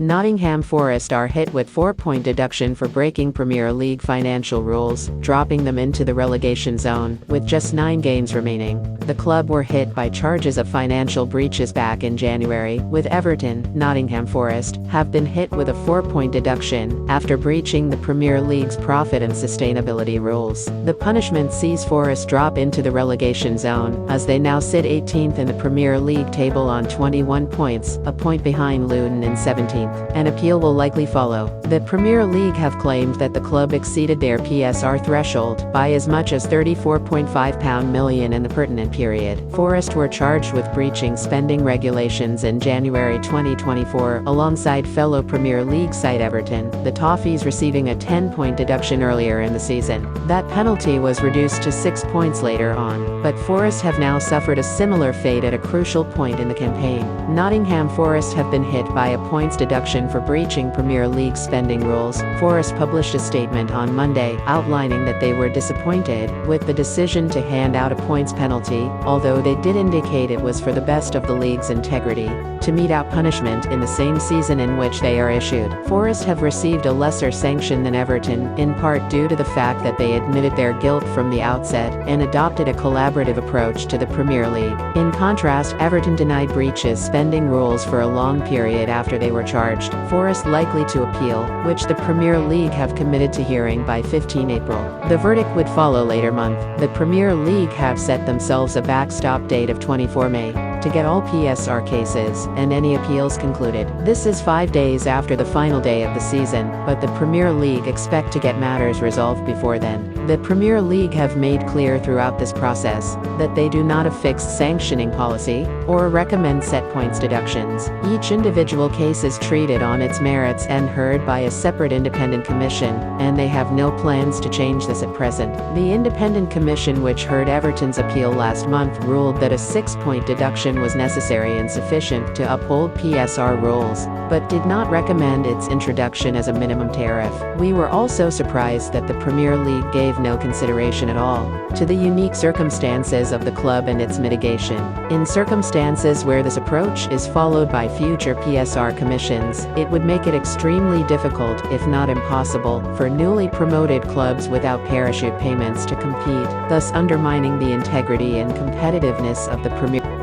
Nottingham Forest are hit with 4-point deduction for breaking Premier League financial rules, dropping them into the relegation zone, with just 9 games remaining. The club were hit by charges of financial breaches back in January, with Everton. Nottingham Forest have been hit with a 4-point deduction after breaching the Premier League's profit and sustainability rules. The punishment sees Forest drop into the relegation zone, as they now sit 18th in the Premier League table on 21 points, a point behind Luton in 17th. An appeal will likely follow. The Premier League have claimed that the club exceeded their PSR threshold by as much as £34.5 million in the pertinent period. Forest were charged with breaching spending regulations in January 2024 alongside fellow Premier League side Everton, the Toffees receiving a 10-point deduction earlier in the season. That penalty was reduced to 6 points later on, but Forest have now suffered a similar fate at a crucial point in the campaign. Nottingham Forest have been hit by a points deduction for breaching Premier League spending rules. Forest published a statement on Monday outlining that they were disappointed with the decision to hand out a points penalty, although they did indicate it was for the best of the league's integrity to mete out punishment in the same season in which they are issued. Forest have received a lesser sanction than Everton, in part due to the fact that they admitted their guilt from the outset and adopted a collaborative approach to the Premier League. In contrast, Everton denied breaches spending rules for a long period after they were charged. Forest likely to appeal, which the Premier League have committed to hearing by 15 April. The verdict would follow later month. The Premier League have set themselves a backstop date of 24 May to get all PSR cases and any appeals concluded. This is 5 days after the final day of the season, but the Premier League expect to get matters resolved before then. The Premier League have made clear throughout this process that they do not have fixed sanctioning policy or recommend set points deductions. Each individual case is treated on its merits and heard by a separate independent commission, and they have no plans to change this at present. The independent commission, which heard Everton's appeal last month, ruled that a 6-point deduction was necessary and sufficient to uphold PSR rules, but did not recommend its introduction as a minimum tariff. We were also surprised that the Premier League gave no consideration at all to the unique circumstances of the club and its mitigation. In circumstances where this approach is followed by future PSR commissions, it would make it extremely difficult, if not impossible, for newly promoted clubs without parachute payments to compete, thus undermining the integrity and competitiveness of the Premier League.